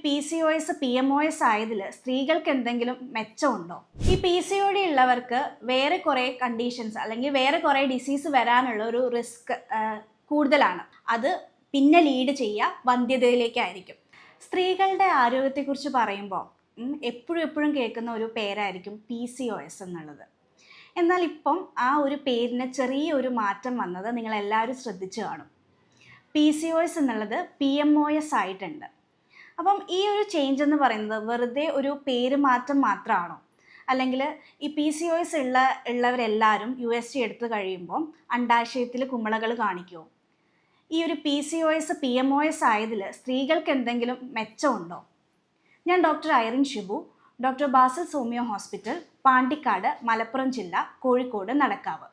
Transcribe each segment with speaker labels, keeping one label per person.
Speaker 1: PCOS, PMOS ആയതിൽ സ്ത്രീകൾക്ക് എന്തെങ്കിലും മെച്ചമുണ്ടോ? ഈ PCOD ഉള്ളവർക്ക് വേറെ കുറേ കണ്ടീഷൻസ് അല്ലെങ്കിൽ വേറെ കുറേ ഡിസീസ് വരാനുള്ള ഒരു റിസ്ക് കൂടുതലാണ്. അത് പിന്നെ ലീഡ് ചെയ്യുക വന്ധ്യതയിലേക്കായിരിക്കും. സ്ത്രീകളുടെ ആരോഗ്യത്തെക്കുറിച്ച് പറയുമ്പോൾ എപ്പോഴും കേൾക്കുന്ന ഒരു പേരായിരിക്കും PCOS എന്നുള്ളത്. എന്നാൽ ഇപ്പം ആ ഒരു പേരിന് ചെറിയൊരു മാറ്റം വന്നത് നിങ്ങളെല്ലാവരും ശ്രദ്ധിച്ചു കാണും. PCOS എന്നുള്ളത് PMOS ആയിട്ടുണ്ട്. അപ്പം ഈ ഒരു ചേഞ്ച് എന്ന് പറയുന്നത് വെറുതെ ഒരു പേര് മാറ്റം മാത്രമാണോ? അല്ലെങ്കിൽ ഈ PCOS ഉള്ളവരെല്ലാവരും USG എടുത്തു കഴിയുമ്പോൾ അണ്ഡാശയത്തിൽ കുമിളകൾ കാണിക്കുമോ? ഈ ഒരു PCOS, PMOS ആയതിൽ സ്ത്രീകൾക്ക് എന്തെങ്കിലും മെച്ചമുണ്ടോ? ഞാൻ doctor Irene Shibu, doctor Basil സോമിയോ ഹോസ്പിറ്റൽ, പാണ്ടിക്കാട്, മലപ്പുറം ജില്ല, കോഴിക്കോട്, നടക്കാവ്.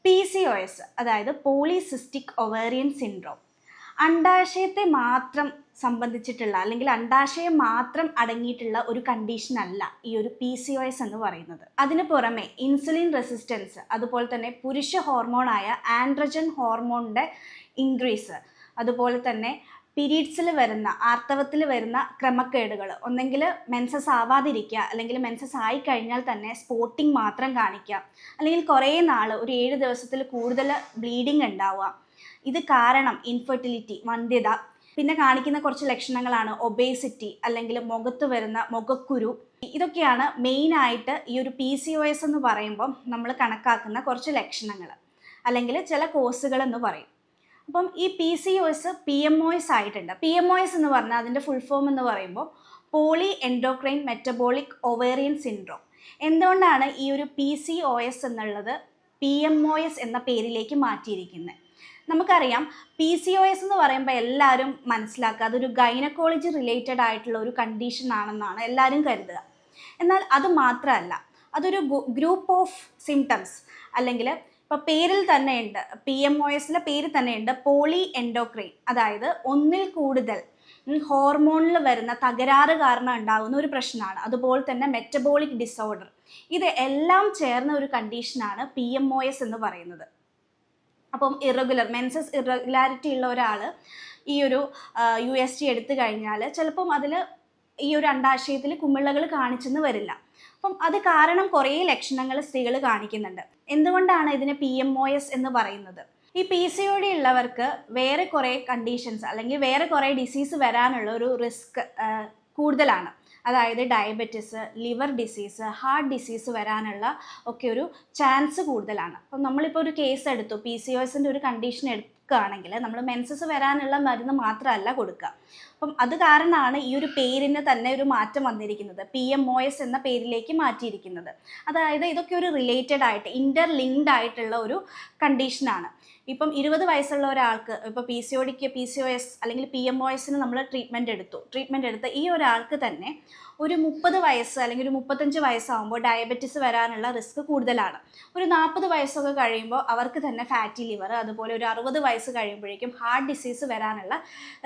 Speaker 1: PCOS അതായത് പോളിസിസ്റ്റിക് ഒവേറിയൻ സിൻഡ്രോം അണ്ഡാശയത്തെ മാത്രം സംബന്ധിച്ചിട്ടുള്ള അല്ലെങ്കിൽ അണ്ഡാശയം മാത്രം അടങ്ങിയിട്ടുള്ള ഒരു കണ്ടീഷൻ അല്ല ഈ ഒരു PCOS എന്ന് പറയുന്നത്. അതിന് പുറമെ ഇൻസുലിൻ റെസിസ്റ്റൻസ്, അതുപോലെ തന്നെ പുരുഷ ഹോർമോണായ ആൻഡ്രജൻ ഹോർമോണിൻ്റെ ഇൻക്രീസ്, അതുപോലെ തന്നെ പീരീഡ്സിൽ വരുന്ന ആർത്തവത്തിൽ വരുന്ന ക്രമക്കേടുകൾ, ഒന്നെങ്കിൽ മെൻസസ് ആവാതിരിക്കുക, അല്ലെങ്കിൽ മെൻസസ് ആയിക്കഴിഞ്ഞാൽ തന്നെ സ്പോട്ടിങ് മാത്രം കാണിക്കുക, അല്ലെങ്കിൽ കുറേ നാൾ ഒരു 7 ദിവസത്തിൽ കൂടുതൽ ബ്ലീഡിങ് ഉണ്ടാവുക. ഇത് കാരണം ഇൻഫെർട്ടിലിറ്റി, വന്ധ്യത. പിന്നെ കാണിക്കുന്ന കുറച്ച് ലക്ഷണങ്ങളാണ് ഒബേസിറ്റി, അല്ലെങ്കിൽ മുഖത്ത് വരുന്ന മുഖക്കുരു. ഇതൊക്കെയാണ് മെയിനായിട്ട് ഈ ഒരു PCOS എന്ന് പറയുമ്പം നമ്മൾ കണക്കാക്കുന്ന കുറച്ച് ലക്ഷണങ്ങൾ, അല്ലെങ്കിൽ ചില കോസുകൾ എന്ന് പറയും. അപ്പം ഈ PCOS, PMOS ആയിട്ടുണ്ട്. PMOS എന്ന് പറഞ്ഞാൽ അതിൻ്റെ ഫുൾ ഫോം എന്ന് പറയുമ്പോൾ poly endocrine metabolic ovarian syndrome. എന്തുകൊണ്ടാണ് ഈ ഒരു PCOS എന്നുള്ളത് PMOS എന്ന പേരിലേക്ക് മാറ്റിയിരിക്കുന്നത്? നമുക്കറിയാം PCOS എന്ന് പറയുമ്പോൾ എല്ലാവരും മനസ്സിലാക്കുക അതൊരു ഗൈനക്കോളജി റിലേറ്റഡ് ആയിട്ടുള്ള ഒരു കണ്ടീഷൻ ആണെന്നാണ് എല്ലാവരും കരുതുക. എന്നാൽ അത് മാത്രമല്ല, അതൊരു ഗ്രൂപ്പ് ഓഫ് സിംറ്റംസ്, അല്ലെങ്കിൽ ഇപ്പോൾ പേരിൽ തന്നെയുണ്ട്, PMOSലെ പേര് തന്നെയുണ്ട് പോളി എൻഡോക്രൈൻ, അതായത് ഒന്നിൽ കൂടുതൽ ഹോർമോണിൽ വരുന്ന തകരാറ് കാരണം ഉണ്ടാകുന്ന ഒരു പ്രശ്നമാണ്. അതുപോലെ തന്നെ മെറ്റബോളിക് ഡിസോർഡർ, ഇത് എല്ലാം ചേർന്ന ഒരു കണ്ടീഷനാണ് PMOS എന്ന് പറയുന്നത്. അപ്പം മെൻസസ് ഇറഗുലാരിറ്റി ഉള്ള ഒരാൾ ഈ ഒരു USG എടുത്തു കഴിഞ്ഞാൽ ചിലപ്പം അതിൽ ഈ ഒരു അണ്ഡാശയത്തിൽ കുമിളകൾ കാണിച്ചെന്ന് വരില്ല. അപ്പം അത് കാരണം കുറേ ലക്ഷണങ്ങൾ സ്ത്രീകൾ കാണിക്കുന്നുണ്ട്. എന്തുകൊണ്ടാണ് ഇതിന് PMOS എന്ന് പറയുന്നത്? ഈ PCOD ഉള്ളവർക്ക് വേറെ കുറേ കണ്ടീഷൻസ് അല്ലെങ്കിൽ വേറെ കുറേ ഡിസീസ് വരാനുള്ള ഒരു റിസ്ക് കൂടുതലാണ്. അതായത് diabetes, liver disease, heart disease വരാനുള്ള ഒക്കെ ഒരു ചാൻസ് കൂടുതലാണ്. അപ്പം നമ്മളിപ്പോൾ ഒരു കേസ് എടുത്തു, PCOSൻ്റെ ഒരു കണ്ടീഷൻ എടുക്കുകയാണെങ്കിൽ നമ്മൾ മെൻസസ് വരാനുള്ള മരുന്ന് മാത്രമല്ല കൊടുക്കുക. അപ്പം അത് കാരണമാണ് ഈ ഒരു പേരിന് തന്നെ ഒരു മാറ്റം വന്നിരിക്കുന്നത്, PMOS എന്ന പേരിലേക്ക് മാറ്റിയിരിക്കുന്നത്. അതായത് ഇതൊക്കെ ഒരു റിലേറ്റഡ് ആയിട്ട് ഇൻ്റർലിങ്ക്ഡ് ആയിട്ടുള്ള ഒരു കണ്ടീഷനാണ്. ഇപ്പം 20 വയസ്സുള്ള ഒരാൾക്ക് ഇപ്പോൾ PCODക്ക് PCOS അല്ലെങ്കിൽ PMOSന് നമ്മൾ ട്രീറ്റ്മെൻറ്റ് എടുത്ത് ഈ ഒരാൾക്ക് തന്നെ ഒരു 30 വയസ്സ് അല്ലെങ്കിൽ ഒരു 35 വയസ്സാകുമ്പോൾ ഡയബറ്റിസ് വരാനുള്ള റിസ്ക് കൂടുതലാണ്. ഒരു 40 വയസ്സൊക്കെ കഴിയുമ്പോൾ അവർക്ക് തന്നെ ഫാറ്റി ലിവർ, അതുപോലെ ഒരു 60 വയസ്സ് കഴിയുമ്പോഴേക്കും ഹാർട്ട് ഡിസീസ് വരാനുള്ള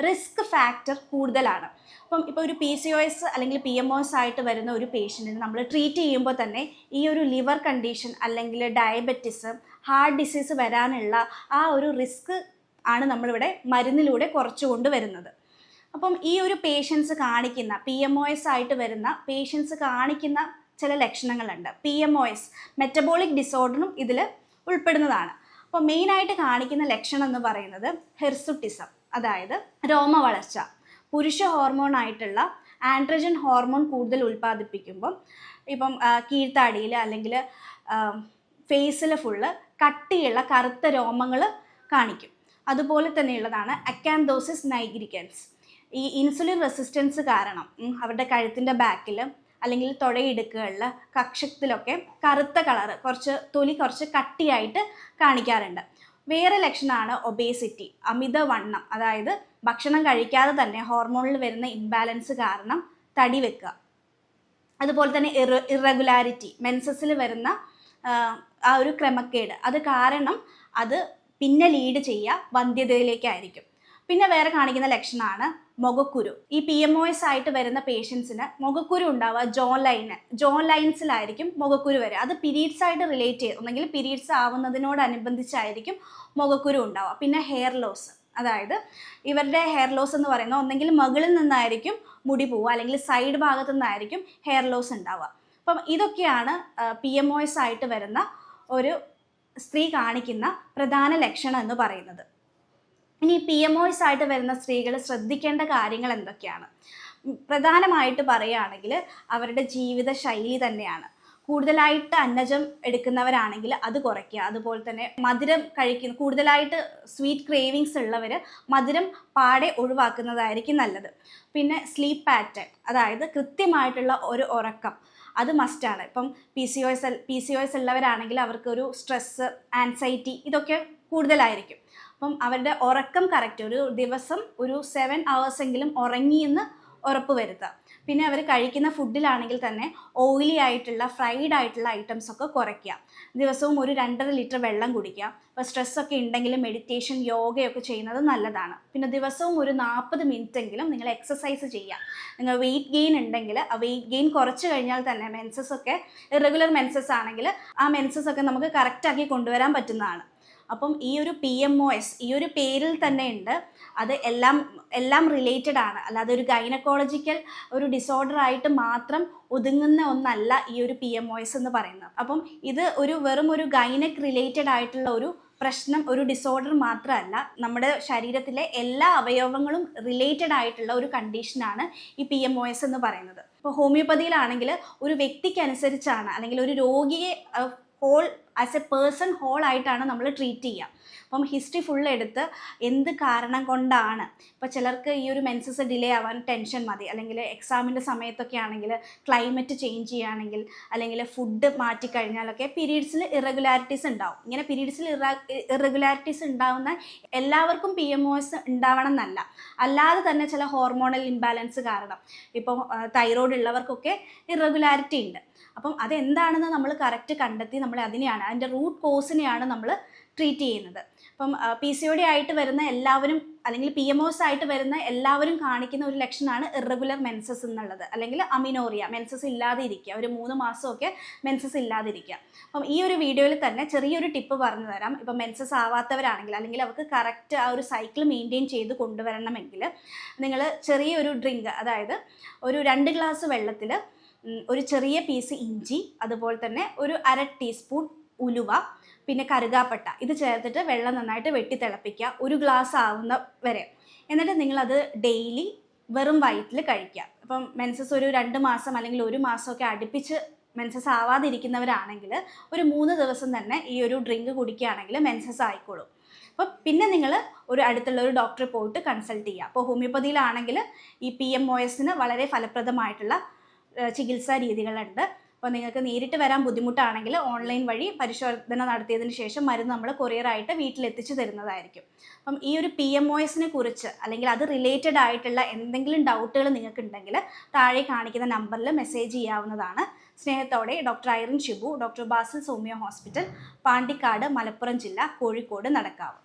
Speaker 1: റിസ്ക് ഫാക്ടർ കൂടുതലാണ്. അപ്പം ഇപ്പോൾ ഒരു PCOS അല്ലെങ്കിൽ PMOS ആയിട്ട് വരുന്ന ഒരു പേഷ്യൻറ്റിന് നമ്മൾ ട്രീറ്റ് ചെയ്യുമ്പോൾ തന്നെ ഈ ഒരു ലിവർ കണ്ടീഷൻ അല്ലെങ്കിൽ ഡയബറ്റിസ്, ഹാർട്ട് ഡിസീസ് വരാനുള്ള ആ ഒരു റിസ്ക് ആണ് നമ്മളിവിടെ മരുന്നിലൂടെ കുറച്ചു കൊണ്ടുവരുന്നത്. അപ്പം ഈ ഒരു പേഷ്യൻസ് കാണിക്കുന്ന PMOS ആയിട്ട് വരുന്ന പേഷ്യൻസ് കാണിക്കുന്ന ചില ലക്ഷണങ്ങളുണ്ട്. PMOS മെറ്റബോളിക് ഡിസോർഡറും ഇതിൽ ഉൾപ്പെടുന്നതാണ്. അപ്പോൾ മെയിനായിട്ട് കാണിക്കുന്ന ലക്ഷണം എന്ന് പറയുന്നത് ഹിർസുട്ടിസം, അതായത് രോമവളർച്ച. പുരുഷ ഹോർമോൺ ആയിട്ടുള്ള ആൻഡ്രജൻ ഹോർമോൺ കൂടുതൽ ഉൽപ്പാദിപ്പിക്കുമ്പം ഇപ്പം കീഴ്ത്താടിയിൽ അല്ലെങ്കിൽ ഫേസിൽ ഫുള്ള് കട്ടിയുള്ള കറുത്ത രോമങ്ങൾ കാണിക്കും. അതുപോലെ തന്നെയുള്ളതാണ് അക്കാന്തോസിസ് നൈഗ്രിക്കൻസ്. ഈ ഇൻസുലിൻ റെസിസ്റ്റൻസ് കാരണം അവരുടെ കഴുത്തിൻ്റെ ബാക്കിൽ അല്ലെങ്കിൽ തുടയിടുക്കുകളിൽ കക്ഷത്തിലൊക്കെ കറുത്ത കളറ്, തൊലി കുറച്ച് കട്ടിയായിട്ട് കാണിക്കാറുണ്ട്. വേറെ ലക്ഷണമാണ് ഒബേസിറ്റി, അമിതവണ്ണം. അതായത് ഭക്ഷണം കഴിക്കാതെ തന്നെ ഹോർമോണിൽ വരുന്ന ഇംബാലൻസ് കാരണം തടി വെക്കുക. അതുപോലെ തന്നെ ഇറഗുലാരിറ്റി, മെൻസസിൽ വരുന്ന ആ ഒരു ക്രമക്കേട്, അത് കാരണം അത് പിന്നെ ലീഡ് ചെയ്യുക വന്ധ്യതയിലേക്കായിരിക്കും. പിന്നെ വേറെ കാണിക്കുന്ന ലക്ഷണമാണ് മുഖക്കുരു. ഈ PMOS ആയിട്ട് വരുന്ന പേഷ്യൻസിന് മുഖക്കുരു ഉണ്ടാവുക ജോ ലൈൻസിലായിരിക്കും മുഖക്കുരു വരിക. അത് പീരീഡ്സ് ആയിട്ട് റിലേറ്റ് ചെയ്ത്, ഒന്നെങ്കിൽ പീരീഡ്സ് ആവുന്നതിനോടനുബന്ധിച്ചായിരിക്കും മുഖക്കുരു ഉണ്ടാവുക. പിന്നെ ഹെയർ ലോസ്, അതായത് ഇവരുടെ ഹെയർ ലോസ് എന്ന് പറയുന്നത് ഒന്നെങ്കിൽ മുകളിൽ നിന്നായിരിക്കും മുടി പോവുക, അല്ലെങ്കിൽ സൈഡ് ഭാഗത്തു നിന്നായിരിക്കും ഹെയർ ലോസ് ഉണ്ടാവുക. അപ്പം ഇതൊക്കെയാണ് PMOS ആയിട്ട് വരുന്ന ഒരു സ്ത്രീ കാണിക്കുന്ന പ്രധാന ലക്ഷണം എന്ന് പറയുന്നത്. ഇനി PMOS ആയിട്ട് വരുന്ന സ്ത്രീകൾ ശ്രദ്ധിക്കേണ്ട കാര്യങ്ങൾ എന്തൊക്കെയാണ്? പ്രധാനമായിട്ട് പറയുകയാണെങ്കിൽ അവരുടെ ജീവിത ശൈലി തന്നെയാണ്. കൂടുതലായിട്ട് അന്നജം എടുക്കുന്നവരാണെങ്കിൽ അത് കുറയ്ക്കുക. അതുപോലെ തന്നെ മധുരം കഴിക്കുന്ന, കൂടുതലായിട്ട് സ്വീറ്റ് ക്രേവിങ്സ് ഉള്ളവർ മധുരം പാടെ ഒഴിവാക്കുന്നതായിരിക്കും നല്ലത്. പിന്നെ സ്ലീപ്പ് പാറ്റേൺ, അതായത് കൃത്യമായിട്ടുള്ള ഒരു ഉറക്കം, അത് മസ്റ്റാണ്. ഇപ്പം PCOS ഉള്ളവരാണെങ്കിൽ അവർക്കൊരു സ്ട്രെസ്സ്, ആൻസൈറ്റി ഇതൊക്കെ കൂടുതലായിരിക്കും. അപ്പം അവരുടെ ഉറക്കം കറക്റ്റ്, ഒരു ദിവസം ഒരു 7 hours എങ്കിലും ഉറങ്ങിയെന്ന് ഉറപ്പ് വരുത്തുക. പിന്നെ അവർ കഴിക്കുന്ന ഫുഡിലാണെങ്കിൽ തന്നെ ഓയിലി ആയിട്ടുള്ള, ഫ്രൈഡ് ആയിട്ടുള്ള ഐറ്റംസ് ഒക്കെ കുറയ്ക്കുക. ദിവസവും ഒരു 2.5 ലിറ്റർ വെള്ളം കുടിക്കുക. അപ്പോൾ സ്ട്രെസ്സൊക്കെ ഉണ്ടെങ്കിൽ മെഡിറ്റേഷൻ, യോഗയൊക്കെ ചെയ്യുന്നത് നല്ലതാണ്. പിന്നെ ദിവസവും ഒരു 40 മിനിറ്റ് എങ്കിലും നിങ്ങൾ എക്സസൈസ് ചെയ്യുക. നിങ്ങൾ വെയിറ്റ് ഗെയിൻ ഉണ്ടെങ്കിൽ ആ വെയിറ്റ് ഗെയിൻ കുറച്ച് കഴിഞ്ഞാൽ തന്നെ മെൻസസ് ഒക്കെ, ഇറഗുലർ മെൻസസ് ആണെങ്കിൽ ആ മെൻസസ് ഒക്കെ നമുക്ക് കറക്റ്റാക്കി കൊണ്ടുവരാൻ പറ്റുന്നതാണ്. അപ്പം ഈ ഒരു PMOS ഈ ഒരു പേരിൽ തന്നെ ഉണ്ട്. അത് എല്ലാം റിലേറ്റഡ് ആണ്, അല്ലാതെ ഒരു ഗൈനക്കോളജിക്കൽ ഒരു ഡിസോർഡർ ആയിട്ട് മാത്രം ഒതുങ്ങുന്ന ഒന്നല്ല ഈ ഒരു PMOS എന്ന് പറയുന്നത്. അപ്പം ഇത് വെറും ഒരു ഗൈനക് റിലേറ്റഡ് ആയിട്ടുള്ള ഒരു പ്രശ്നം, ഒരു ഡിസോർഡർ മാത്രമല്ല, നമ്മുടെ ശരീരത്തിലെ എല്ലാ അവയവങ്ങളും റിലേറ്റഡ് ആയിട്ടുള്ള ഒരു കണ്ടീഷനാണ് ഈ PMOS എന്ന് പറയുന്നത്. ഇപ്പോൾ ഹോമിയോപ്പതിയിലാണെങ്കിൽ ഒരു വ്യക്തിക്കനുസരിച്ചാണ്, അല്ലെങ്കിൽ ഒരു രോഗിയെ whole as a person whole ആയിട്ടാണ് നമ്മൾ ട്രീറ്റ് ചെയ്യുക. അപ്പം ഹിസ്റ്ററി ഫുൾ എടുത്ത് എന്ത് കാരണം കൊണ്ടാണ്, ഇപ്പോൾ ചിലർക്ക് ഈ ഒരു മെൻസസ് ഡിലേ ആവാൻ ടെൻഷൻ മതി, അല്ലെങ്കിൽ എക്സാമിൻ്റെ സമയത്തൊക്കെ ആണെങ്കിൽ ക്ലൈമറ്റ് ചേഞ്ച് ചെയ്യുകയാണെങ്കിൽ, അല്ലെങ്കിൽ ഫുഡ് മാറ്റിക്കഴിഞ്ഞാലൊക്കെ പീരീഡ്സിൽ ഇറഗുലാരിറ്റീസ് ഉണ്ടാവും. ഇങ്ങനെ പീരീഡ്സിൽ ഇറഗുലാരിറ്റീസ് ഉണ്ടാവുന്ന എല്ലാവർക്കും PMOS ഉണ്ടാവണം എന്നല്ല, അല്ലാതെ തന്നെ ചില ഹോർമോണൽ ഇംബാലൻസ് കാരണം, ഇപ്പോൾ തൈറോയ്ഡ് ഉള്ളവർക്കൊക്കെ ഇറഗുലാരിറ്റി ഉണ്ട്. അപ്പം അതെന്താണെന്ന് നമ്മൾ കറക്റ്റ് കണ്ടെത്തി നമ്മൾ അതിൻ്റെ റൂട്ട് കോസിനെയാണ് നമ്മൾ ട്രീറ്റ് ചെയ്യുന്നത്. അപ്പം PCOD ആയിട്ട് വരുന്ന എല്ലാവരും, അല്ലെങ്കിൽ PMOS ആയിട്ട് വരുന്ന എല്ലാവരും കാണിക്കുന്ന ഒരു ലക്ഷണമാണ് ഇറഗുലർ മെൻസസ് എന്നുള്ളത്, അല്ലെങ്കിൽ അമിനോറിയ, മെൻസസ് ഇല്ലാതെ ഇരിക്കുക, ഒരു 3 മാസമൊക്കെ മെൻസസ് ഇല്ലാതിരിക്കുക. അപ്പം ഈ ഒരു വീഡിയോയിൽ തന്നെ ചെറിയൊരു ടിപ്പ് പറഞ്ഞു തരാം. ഇപ്പം മെൻസസ് ആവാത്തവരാണെങ്കിൽ, അല്ലെങ്കിൽ അവർക്ക് കറക്റ്റ് ആ ഒരു സൈക്കിൾ മെയിൻറ്റെയിൻ ചെയ്ത് കൊണ്ടുവരണമെങ്കിൽ നിങ്ങൾ ചെറിയൊരു ഡ്രിങ്ക്, അതായത് ഒരു 2 ഗ്ലാസ് വെള്ളത്തിൽ ഒരു ചെറിയ പീസ് ഇഞ്ചി, അതുപോലെ തന്നെ ഒരു 1/2 ടീസ്പൂൺ ഉലുവ, പിന്നെ കറുകാപ്പട്ട, ഇത് ചേർത്തിട്ട് വെള്ളം നന്നായിട്ട് വെട്ടി തിളപ്പിക്കുക, 1 ഗ്ലാസ് ആവുന്ന വരെ. എന്നിട്ട് നിങ്ങളത് ഡെയിലി വെറും വയറ്റിൽ കഴിക്കുക. അപ്പം മെൻസസ് ഒരു 2 മാസം അല്ലെങ്കിൽ 1 മാസമൊക്കെ അടുപ്പിച്ച് മെൻസസ് ആവാതിരിക്കുന്നവരാണെങ്കിൽ ഒരു 3 ദിവസം തന്നെ ഈ ഒരു ഡ്രിങ്ക് കുടിക്കുകയാണെങ്കിൽ മെൻസസ് ആയിക്കോളും. അപ്പോൾ പിന്നെ നിങ്ങൾ ഒരു അടുത്തുള്ള ഒരു ഡോക്ടറെ പോയിട്ട് കൺസൾട്ട് ചെയ്യുക. അപ്പോൾ ഹോമിയോപ്പതിയിലാണെങ്കിൽ ഈ PMOSന് വളരെ ഫലപ്രദമായിട്ടുള്ള ചികിത്സാ രീതികളുണ്ട്. അപ്പോൾ നിങ്ങൾക്ക് നേരിട്ട് വരാൻ ബുദ്ധിമുട്ടാണെങ്കിൽ ഓൺലൈൻ വഴി പരിശോധന നടത്തിയതിന് ശേഷം മരുന്ന് നമ്മൾ കൊറിയറായിട്ട് വീട്ടിലെത്തിച്ചു തരുന്നതായിരിക്കും. അപ്പം ഈ ഒരു PMOSനെ കുറിച്ച്, അല്ലെങ്കിൽ അത് റിലേറ്റഡ് ആയിട്ടുള്ള എന്തെങ്കിലും ഡൗട്ടുകൾ നിങ്ങൾക്കുണ്ടെങ്കിൽ താഴെ കാണിക്കുന്ന നമ്പറിൽ മെസ്സേജ് ചെയ്യാവുന്നതാണ്. സ്നേഹത്തോടെ doctor Irene Shibu, doctor Basil homeo hospital, Pandikkad, Malappuram ജില്ല, കോഴിക്കോട്, നടക്കാവ്.